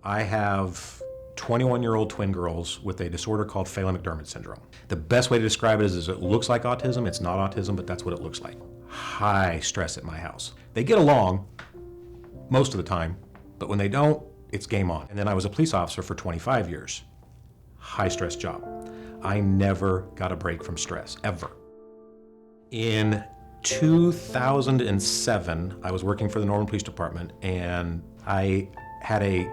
I have 21-year-old twin girls with a disorder called Phelan-McDermid syndrome. The best way to describe it is it looks like autism. It's not autism, but that's what it looks like. High stress at my house. They get along most of the time, but when they don't, it's game on. And then I was a police officer for 25 years. High stress job. I never got a break from stress, ever. In 2007, I was working for the Norman Police Department, and I had a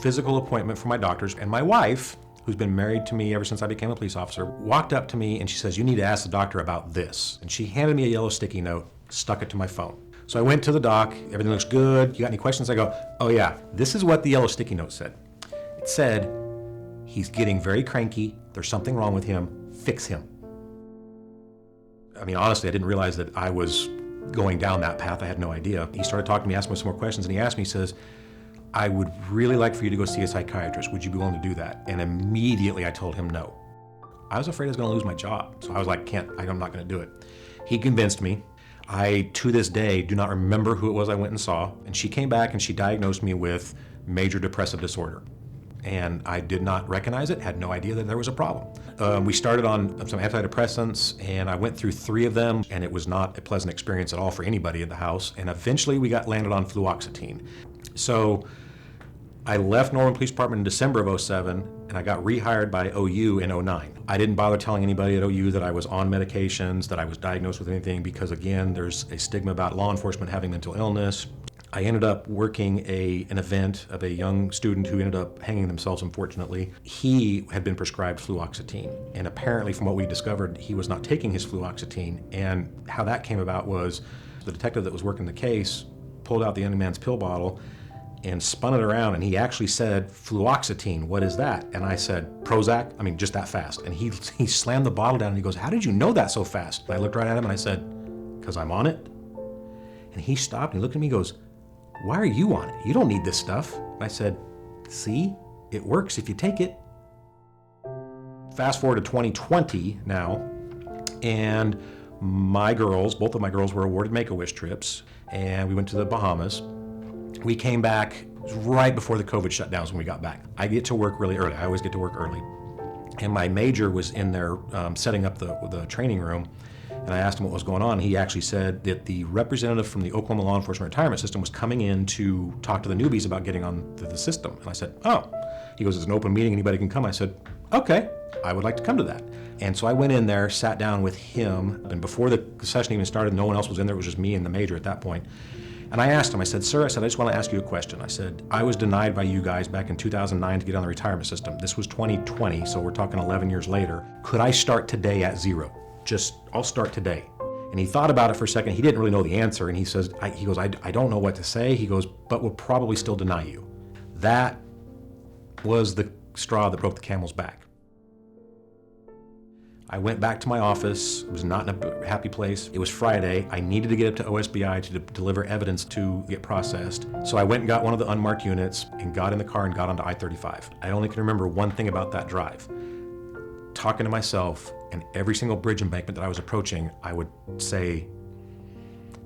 physical appointment for my doctors, and my wife, who's been married to me ever since I became a police officer, walked up to me and she says, "You need to ask the doctor about this." And she handed me a yellow sticky note, stuck it to my phone. So I went to the doc, everything looks good, you got any questions? I go, "Oh yeah, this is what the yellow sticky note said." It said, "He's getting very cranky, there's something wrong with him, fix him." I mean, honestly, I didn't realize that I was going down that path. I had no idea. He started talking to me, asked me some more questions, and he asked me, he says, "I would really like for you to go see a psychiatrist. Would you be willing to do that?" And immediately I told him no. I was afraid I was gonna lose my job. So I was like, I'm not gonna do it. He convinced me. I, to this day, do not remember who it was I went and saw. And she came back and she diagnosed me with major depressive disorder. And I did not recognize it, had no idea that there was a problem. We started on some antidepressants, and I went through 3 of them, and it was not a pleasant experience at all for anybody in the house. And eventually we got landed on fluoxetine. So I left Norman Police Department in December of '07, and I got rehired by OU in '09. I didn't bother telling anybody at OU that I was on medications, that I was diagnosed with anything, because again, there's a stigma about law enforcement having mental illness. I ended up working an event of a young student who ended up hanging themselves, unfortunately. He had been prescribed fluoxetine, and apparently from what we discovered, he was not taking his fluoxetine. And how that came about was the detective that was working the case pulled out the young man's pill bottle and spun it around, and he actually said, "Fluoxetine, what is that?" And I said, "Prozac," I mean, just that fast. And he slammed the bottle down and he goes, "How did you know that so fast?" And I looked right at him and I said, "Because I'm on it." And he stopped and he looked at me and goes, "Why are you on it? You don't need this stuff." And I said, "See, it works if you take it." Fast forward to 2020 now, and both of my girls were awarded Make-A-Wish trips, and we went to the Bahamas. We came back right before the COVID shutdowns when we got back. I get to work really early. I always get to work early. And my major was in there setting up the training room. And I asked him what was going on. He actually said that the representative from the Oklahoma Law Enforcement Retirement System was coming in to talk to the newbies about getting on the system. And I said, "Oh." He goes, "It's an open meeting, anybody can come." I said, "Okay, I would like to come to that." And so I went in there, sat down with him, and before the session even started, no one else was in there. It was just me and the major at that point. And I asked him, I said, "Sir," I said, "I just want to ask you a question." I said, "I was denied by you guys back in 2009 to get on the retirement system. This was 2020, so we're talking 11 years later. Could I start today at 0? I'll start today." And he thought about it for a second. He didn't really know the answer. And he says, I don't know what to say. He goes, "But we'll probably still deny you." That was the straw that broke the camel's back. I went back to my office. I was not in a happy place. It was Friday. I needed to get up to OSBI to deliver evidence to get processed. So I went and got one of the unmarked units and got in the car and got onto I-35. I only can remember one thing about that drive. Talking to myself, and every single bridge embankment that I was approaching, I would say,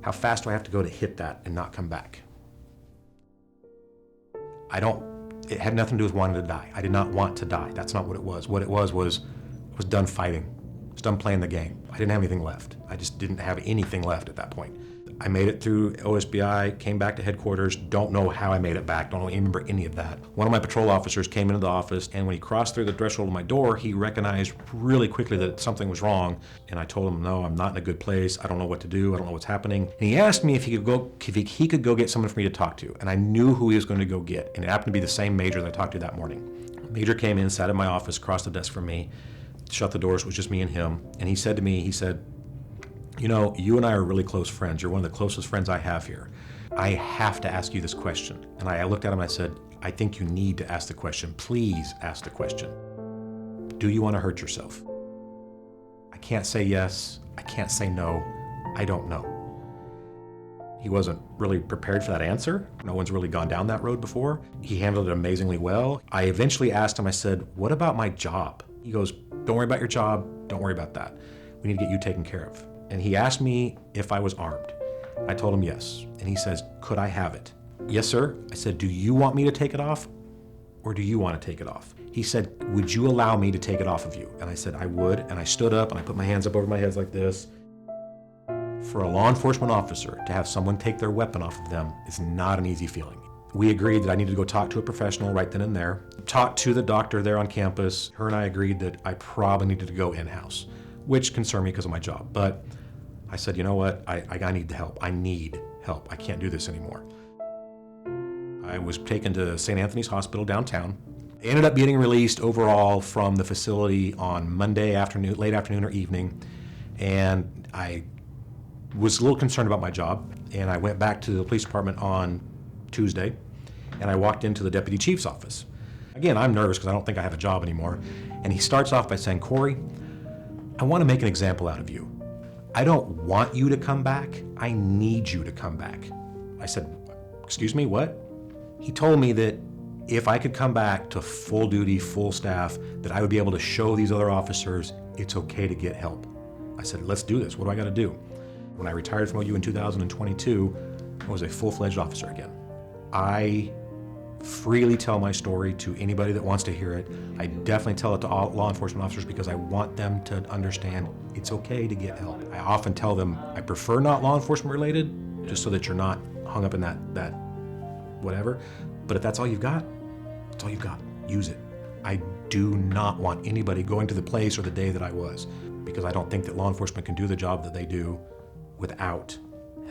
"How fast do I have to go to hit that and not come back?" It had nothing to do with wanting to die. I did not want to die. That's not what it was. What it was I was done fighting. I was done playing the game. I didn't have anything left. I just didn't have anything left at that point. I made it through OSBI, came back to headquarters, don't know how I made it back, don't remember any of that. One of my patrol officers came into the office, and when he crossed through the threshold of my door, he recognized really quickly that something was wrong, and I told him, "No, I'm not in a good place, I don't know what to do, I don't know what's happening." And he asked me if he could go get someone for me to talk to, and I knew who he was going to go get, and it happened to be the same major that I talked to that morning. The major came in, sat in my office, across the desk from me, shut the doors, it was just me and him, and he said to me, "You know, you and I are really close friends. You're one of the closest friends I have here. I have to ask you this question." And I looked at him and I said, "I think you need to ask the question. Please ask the question. Do you want to hurt yourself?" I can't say yes. I can't say no. I don't know. He wasn't really prepared for that answer. No one's really gone down that road before. He handled it amazingly well. I eventually asked him, I said, "What about my job?" He goes, "Don't worry about your job. Don't worry about that. We need to get you taken care of." And he asked me if I was armed. I told him yes. And he says, "Could I have it?" "Yes, sir." I said, "Do you want me to take it off, or do you want to take it off? He said, would you allow me to take it off of you? And I said, I would. And I stood up and I put my hands up over my head like this. For a law enforcement officer to have someone take their weapon off of them is not an easy feeling. We agreed that I needed to go talk to a professional right then and there. Talked to the doctor there on campus. Her and I agreed that I probably needed to go in-house, which concerned me because of my job. But I said, you know what? I need the help. I need help. I can't do this anymore. I was taken to St. Anthony's Hospital downtown. I ended up getting released overall from the facility on Monday afternoon, late afternoon or evening, and I was a little concerned about my job, and I went back to the police department on Tuesday, and I walked into the deputy chief's office. Again, I'm nervous because I don't think I have a job anymore, and he starts off by saying, Cory, I want to make an example out of you. I don't want you to come back, I need you to come back. I said, excuse me, what? He told me that if I could come back to full duty, full staff, that I would be able to show these other officers it's okay to get help. I said, let's do this. What do I got to do? When I retired from OU in 2022, I was a full-fledged officer again. I freely tell my story to anybody that wants to hear it. I definitely tell it to all law enforcement officers because I want them to understand it's okay to get help. I often tell them I prefer not law enforcement related, just so that you're not hung up in that whatever. But if that's all you've got, that's all you've got. Use it. I do not want anybody going to the place or the day that I was, because I don't think that law enforcement can do the job that they do without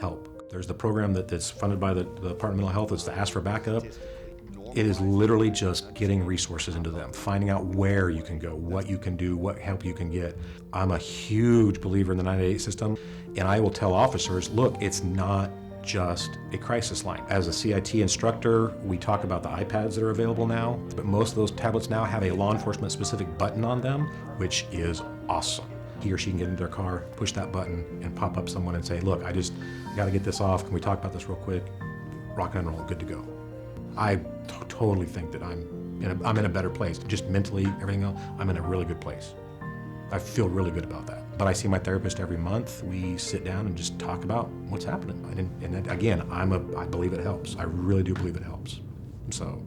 help. There's the program that's funded by the Department of Mental Health. It's to ask for backup. It is literally just getting resources into them, finding out where you can go, what you can do, what help you can get. I'm a huge believer in the 988 system, and I will tell officers, look, it's not just a crisis line. As a CIT instructor, we talk about the iPads that are available now, but most of those tablets now have a law enforcement specific button on them, which is awesome. He or she can get into their car, push that button, and pop up someone and say, look, I got to get this off. Can we talk about this real quick? Rock and roll, good to go. I totally think that I'm in a better place. Just mentally, everything else, I'm in a really good place. I feel really good about that. But I see my therapist every month. We sit down and just talk about what's happening. And again, I believe it helps. I really do believe it helps. So.